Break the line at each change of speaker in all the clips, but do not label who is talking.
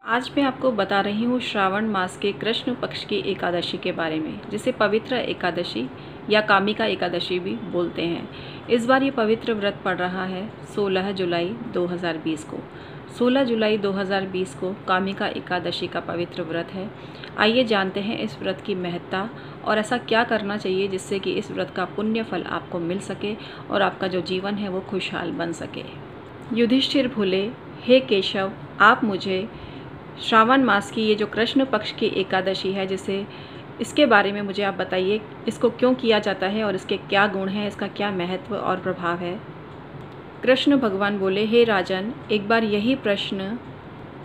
आज मैं आपको बता रही हूँ श्रावण मास के कृष्ण पक्ष की एकादशी के बारे में, जिसे पवित्र एकादशी या कामिका एकादशी भी बोलते हैं। इस बार ये पवित्र व्रत पड़ रहा है 16 जुलाई 2020 को। 16 जुलाई 2020 को कामिका एकादशी का पवित्र व्रत है। आइए जानते हैं इस व्रत की महत्ता और ऐसा क्या करना चाहिए जिससे कि इस व्रत का पुण्य फल आपको मिल सके और आपका जो जीवन है वो खुशहाल बन सके। युधिष्ठिर बोले, हे केशव, आप मुझे श्रावण मास की ये जो कृष्ण पक्ष की एकादशी है इसके बारे में मुझे आप बताइए, इसको क्यों किया जाता है और इसके क्या गुण हैं, इसका क्या महत्व और प्रभाव है। कृष्ण भगवान बोले, हे राजन, एक बार यही प्रश्न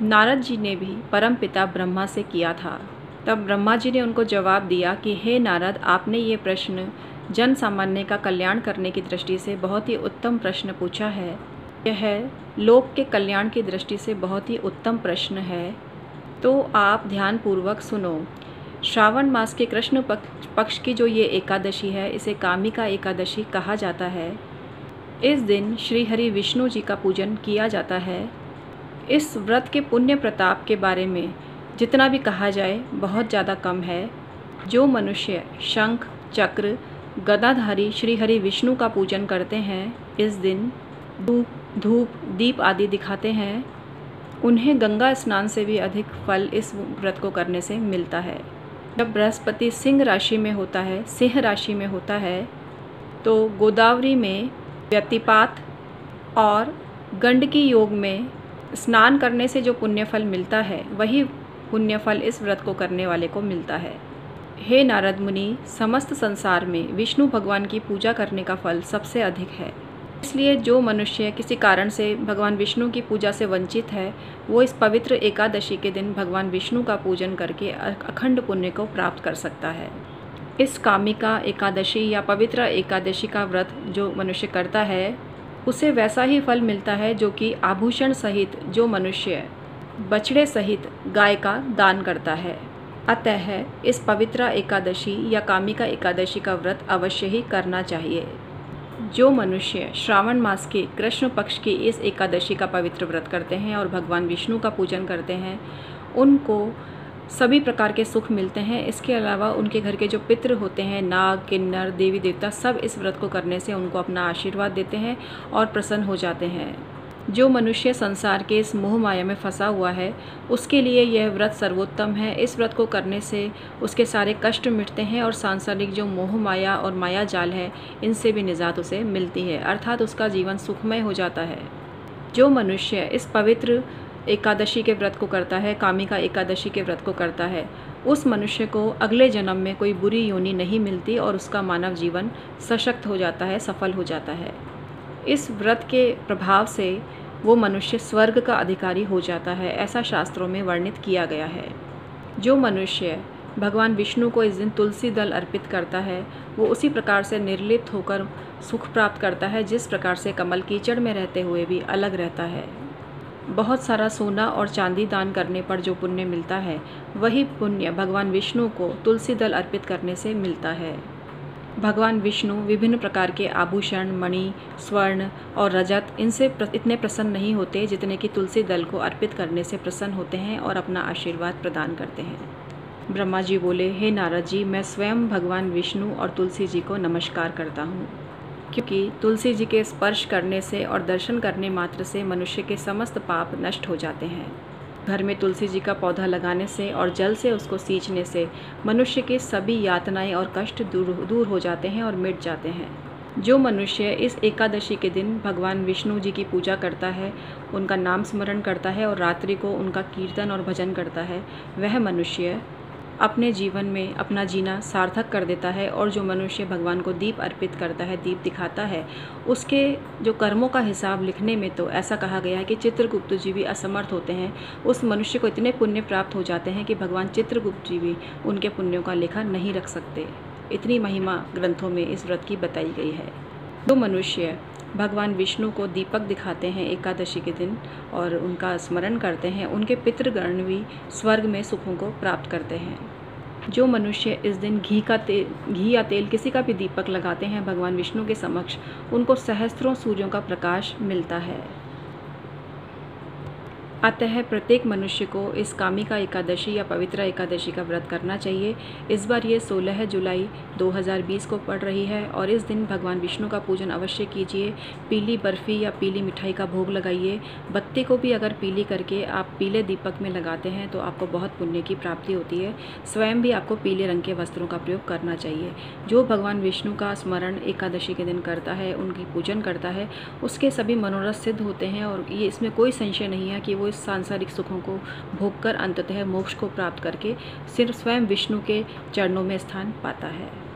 नारद जी ने भी परमपिता ब्रह्मा से किया था। तब ब्रह्मा जी ने उनको जवाब दिया कि हे नारद, आपने ये प्रश्न जन सामान्य का कल्याण करने की दृष्टि से बहुत ही उत्तम प्रश्न पूछा है। यह लोक के कल्याण की दृष्टि से बहुत ही उत्तम प्रश्न है, तो आप ध्यानपूर्वक सुनो। श्रावण मास के कृष्ण पक्ष की जो ये एकादशी है, इसे कामिका एकादशी कहा जाता है। इस दिन श्री हरि विष्णु जी का पूजन किया जाता है। इस व्रत के पुण्य प्रताप के बारे में जितना भी कहा जाए बहुत ज़्यादा कम है। जो मनुष्य शंख, चक्र, गदाधारी श्री हरि विष्णु का पूजन करते हैं, इस दिन धूप, दीप आदि दिखाते हैं, उन्हें गंगा स्नान से भी अधिक फल इस व्रत को करने से मिलता है। जब बृहस्पति सिंह राशि में होता है तो गोदावरी में व्यतिपात और गंडकी योग में स्नान करने से जो पुण्य फल मिलता है, वही पुण्य फल इस व्रत को करने वाले को मिलता है। हे नारद मुनि, समस्त संसार में विष्णु भगवान की पूजा करने का फल सबसे अधिक है। इसलिए जो मनुष्य किसी कारण से भगवान विष्णु की पूजा से वंचित है, वो इस पवित्र एकादशी के दिन भगवान विष्णु का पूजन करके अखंड पुण्य को प्राप्त कर सकता है। इस कामिका एकादशी या पवित्र एकादशी का व्रत जो मनुष्य करता है, उसे वैसा ही फल मिलता है जो कि आभूषण सहित जो मनुष्य बछड़े सहित गाय का दान करता है। अतः इस पवित्र एकादशी या कामिका एकादशी का व्रत अवश्य ही करना चाहिए। जो मनुष्य श्रावण मास के कृष्ण पक्ष की इस एकादशी का पवित्र व्रत करते हैं और भगवान विष्णु का पूजन करते हैं, उनको सभी प्रकार के सुख मिलते हैं। इसके अलावा उनके घर के जो पितृ होते हैं, नाग, किन्नर, देवी देवता, सब इस व्रत को करने से उनको अपना आशीर्वाद देते हैं और प्रसन्न हो जाते हैं। जो मनुष्य संसार के इस मोह माया में फंसा हुआ है, उसके लिए यह व्रत सर्वोत्तम है। इस व्रत को करने से उसके सारे कष्ट मिटते हैं और सांसारिक जो मोह माया और माया जाल है, इनसे भी निजात उसे मिलती है, अर्थात उसका जीवन सुखमय हो जाता है। जो मनुष्य इस पवित्र एकादशी के व्रत को करता है, कामिका एकादशी के व्रत को करता है, उस मनुष्य को अगले जन्म में कोई बुरी योनि नहीं मिलती और उसका मानव जीवन सशक्त हो जाता है, सफल हो जाता है। इस व्रत के प्रभाव से वो मनुष्य स्वर्ग का अधिकारी हो जाता है, ऐसा शास्त्रों में वर्णित किया गया है। जो मनुष्य भगवान विष्णु को इस दिन तुलसी दल अर्पित करता है, वो उसी प्रकार से निर्लिप्त होकर सुख प्राप्त करता है जिस प्रकार से कमल कीचड़ में रहते हुए भी अलग रहता है। बहुत सारा सोना और चांदी दान करने पर जो पुण्य मिलता है, वही पुण्य भगवान विष्णु को तुलसी दल अर्पित करने से मिलता है। भगवान विष्णु विभिन्न प्रकार के आभूषण, मणि, स्वर्ण और रजत, इनसे इतने प्रसन्न नहीं होते जितने कि तुलसी दल को अर्पित करने से प्रसन्न होते हैं और अपना आशीर्वाद प्रदान करते हैं। ब्रह्मा जी बोले, हे नारद जी, मैं स्वयं भगवान विष्णु और तुलसी जी को नमस्कार करता हूँ, क्योंकि तुलसी जी के स्पर्श करने से और दर्शन करने मात्र से मनुष्य के समस्त पाप नष्ट हो जाते हैं। घर में तुलसी जी का पौधा लगाने से और जल से उसको सींचने से मनुष्य के सभी यातनाएं और कष्ट दूर हो जाते हैं और मिट जाते हैं। जो मनुष्य इस एकादशी के दिन भगवान विष्णु जी की पूजा करता है, उनका नाम स्मरण करता है और रात्रि को उनका कीर्तन और भजन करता है, वह मनुष्य अपने जीवन में अपना जीना सार्थक कर देता है। और जो मनुष्य भगवान को दीप अर्पित करता है, दीप दिखाता है, उसके जो कर्मों का हिसाब लिखने में तो ऐसा कहा गया है कि चित्रगुप्त जी भी असमर्थ होते हैं। उस मनुष्य को इतने पुण्य प्राप्त हो जाते हैं कि भगवान चित्रगुप्त जी भी उनके पुण्यों का लेखा नहीं रख सकते। इतनी महिमा ग्रंथों में इस व्रत की बताई गई है। जो मनुष्य भगवान विष्णु को दीपक दिखाते हैं एकादशी के दिन और उनका स्मरण करते हैं, उनके पितृगण भी स्वर्ग में सुखों को प्राप्त करते हैं। जो मनुष्य इस दिन घी या तेल किसी का भी दीपक लगाते हैं भगवान विष्णु के समक्ष, उनको सहस्त्रों सूर्यों का प्रकाश मिलता है। अतः प्रत्येक मनुष्य को इस कामिका एकादशी या पवित्र एकादशी का व्रत करना चाहिए। इस बार ये 16 जुलाई 2020 को पड़ रही है और इस दिन भगवान विष्णु का पूजन अवश्य कीजिए। पीली बर्फ़ी या पीली मिठाई का भोग लगाइए। बत्ती को भी अगर पीली करके आप पीले दीपक में लगाते हैं तो आपको बहुत पुण्य की प्राप्ति होती है। स्वयं भी आपको पीले रंग के वस्त्रों का प्रयोग करना चाहिए। जो भगवान विष्णु का स्मरण एकादशी के दिन करता है, उनकी पूजन करता है, उसके सभी मनोरथ सिद्ध होते हैं और ये इसमें कोई संशय नहीं है कि वो इस सांसारिक सुखों को भोगकर अंततः मोक्ष को प्राप्त करके सिर्फ स्वयं विष्णु के चरणों में स्थान पाता है।